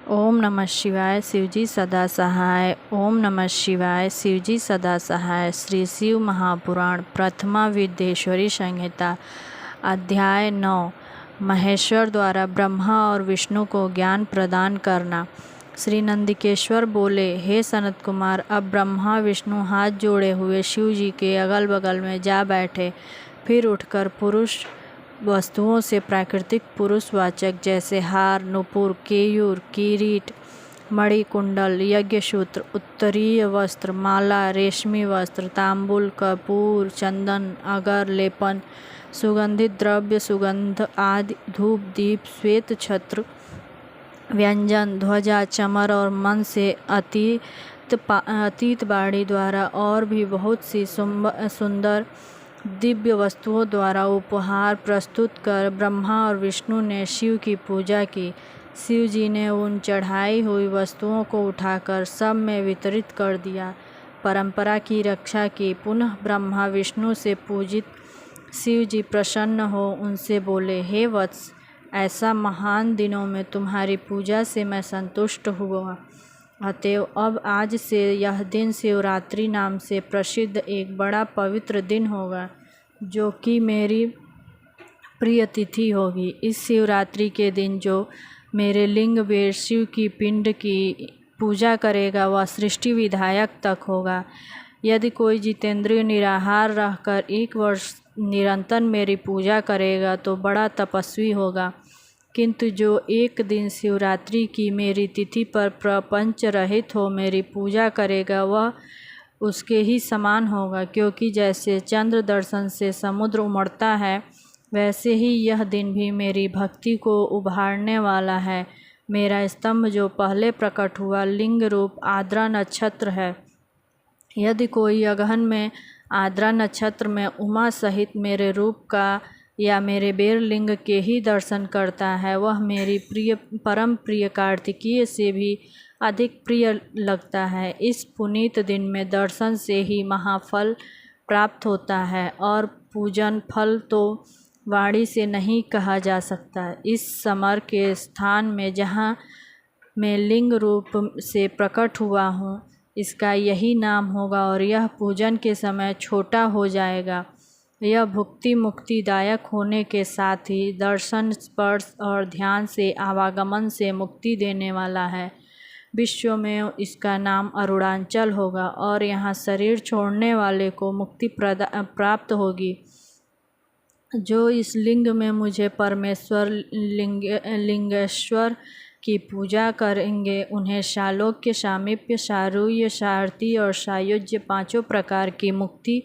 ओम नमः शिवाय शिवजी सदा सहाय। ओम नमः शिवाय शिवजी सदा सहाय। श्री शिव महापुराण प्रथमा विद्येश्वरी संहिता अध्याय 9 महेश्वर द्वारा ब्रह्मा और विष्णु को ज्ञान प्रदान करना। श्री नंदिकेश्वर बोले, हे सनत कुमार, अब ब्रह्मा विष्णु हाथ जोड़े हुए शिव जी के अगल बगल में जा बैठे। फिर उठकर पुरुष वस्तुओं से प्राकृतिक पुरुषवाचक जैसे हार, नुपुर, केयूर, किरीट, मणि, कुंडल, यज्ञसूत्र, उत्तरीय वस्त्र, माला, रेशमी वस्त्र, तांबुल, कपूर, चंदन, अगर, लेपन, सुगंधित द्रव्य, सुगंध आदि, धूप, दीप, श्वेत छत्र, व्यंजन, ध्वजा, चमर और मन से अतीत बाड़ी द्वारा और भी बहुत सी सुंदर दिव्य वस्तुओं द्वारा उपहार प्रस्तुत कर ब्रह्मा और विष्णु ने शिव की पूजा की। शिव जी ने उन चढ़ाई हुई वस्तुओं को उठाकर सब में वितरित कर दिया, परंपरा की रक्षा की। पुनः ब्रह्मा विष्णु से पूजित शिव जी प्रसन्न हो उनसे बोले, हे वत्स, ऐसा महान दिनों में तुम्हारी पूजा से मैं संतुष्ट हुआ। अतएव अब आज से यह दिन शिवरात्रि नाम से प्रसिद्ध एक बड़ा पवित्र दिन होगा, जो कि मेरी प्रिय तिथि होगी। इस शिवरात्रि के दिन जो मेरे लिंग वेद शिव की पिंड की पूजा करेगा वह सृष्टि विधायक तक होगा। यदि कोई जितेंद्रिय निराहार रहकर 1 वर्ष निरंतर मेरी पूजा करेगा तो बड़ा तपस्वी होगा, किंतु जो एक दिन शिवरात्रि की मेरी तिथि पर प्रपंच रहित हो मेरी पूजा करेगा वह उसके ही समान होगा, क्योंकि जैसे चंद्र दर्शन से समुद्र उमड़ता है वैसे ही यह दिन भी मेरी भक्ति को उभारने वाला है। मेरा स्तंभ जो पहले प्रकट हुआ लिंग रूप आद्रा नक्षत्र है। यदि कोई अगहन में आद्रा नक्षत्र में उमा सहित मेरे रूप का या मेरे बेर लिंग के ही दर्शन करता है वह मेरी परम प्रिय कार्तिकीय से भी अधिक प्रिय लगता है। इस पुनीत दिन में दर्शन से ही महाफल प्राप्त होता है और पूजन फल तो वाणी से नहीं कहा जा सकता। इस समर के स्थान में जहाँ मैं लिंग रूप से प्रकट हुआ हूँ इसका यही नाम होगा और यह पूजन के समय छोटा हो जाएगा। यह भुक्ति मुक्तिदायक होने के साथ ही दर्शन, स्पर्श और ध्यान से आवागमन से मुक्ति देने वाला है। विश्व में इसका नाम अरुणाचल होगा और यहाँ शरीर छोड़ने वाले को मुक्ति प्राप्त होगी। जो इस लिंग में मुझे परमेश्वर लिंगेश्वर की पूजा करेंगे उन्हें शालोक्य, सामीप्य, सारूह्य, सारथी और सायुज्य 5 प्रकार की मुक्ति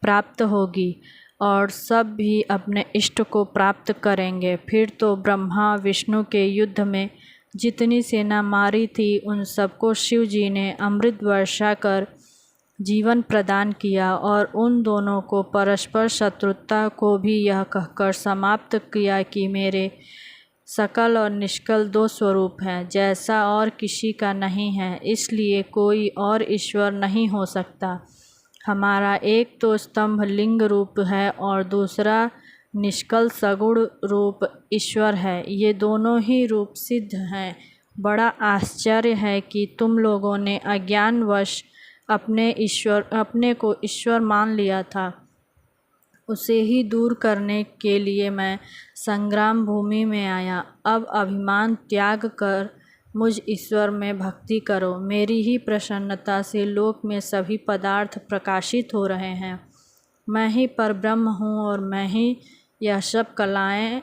प्राप्त होगी और सब भी अपने इष्ट को प्राप्त करेंगे। फिर तो ब्रह्मा विष्णु के युद्ध में जितनी सेना मारी थी उन सबको शिव जी ने अमृत वर्षा कर जीवन प्रदान किया और उन दोनों को परस्पर शत्रुता को भी यह कहकर समाप्त किया कि मेरे सकल और निष्कल 2 स्वरूप हैं, जैसा और किसी का नहीं है, इसलिए कोई और ईश्वर नहीं हो सकता। हमारा एक तो स्तंभ लिंग रूप है और दूसरा निष्कल सगुण रूप ईश्वर है। ये दोनों ही रूप सिद्ध हैं। बड़ा आश्चर्य है कि तुम लोगों ने अज्ञानवश अपने को ईश्वर मान लिया था। उसे ही दूर करने के लिए मैं संग्राम भूमि में आया। अब अभिमान त्याग कर मुझ ईश्वर में भक्ति करो। मेरी ही प्रसन्नता से लोक में सभी पदार्थ प्रकाशित हो रहे हैं। मैं ही परब्रह्म हूँ और मैं ही यह सब कलाएँ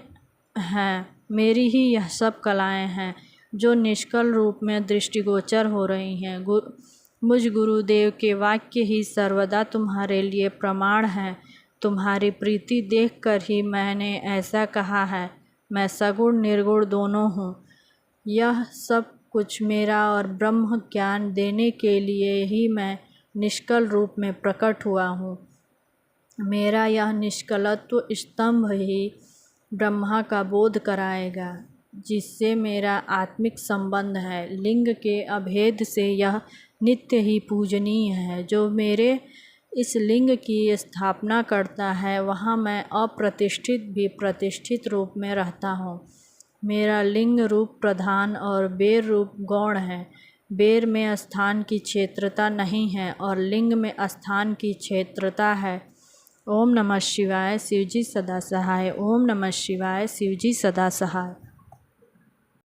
हैं। मेरी ही यह सब कलाएँ हैं जो निष्कल रूप में दृष्टिगोचर हो रही हैं। मुझ गुरुदेव के वाक्य ही सर्वदा तुम्हारे लिए प्रमाण हैं। तुम्हारी प्रीति देखकर ही मैंने ऐसा कहा है। मैं सगुण निर्गुण दोनों हूँ। यह सब कुछ मेरा और ब्रह्म ज्ञान देने के लिए ही मैं निष्कल रूप में प्रकट हुआ हूँ। मेरा यह निष्कलत्व स्तंभ ही ब्रह्मा का बोध कराएगा, जिससे मेरा आत्मिक संबंध है। लिंग के अभेद से यह नित्य ही पूजनीय है। जो मेरे इस लिंग की स्थापना करता है वहाँ मैं अप्रतिष्ठित भी प्रतिष्ठित रूप में रहता हूँ। मेरा लिंग रूप प्रधान और बेर रूप गौण है। बेर में स्थान की क्षेत्रता नहीं है और लिंग में स्थान की क्षेत्रता है। ओम नमः शिवाय, शिवजी सदा सहाय। ओम नमः शिवाय, शिवजी सदा सहाय।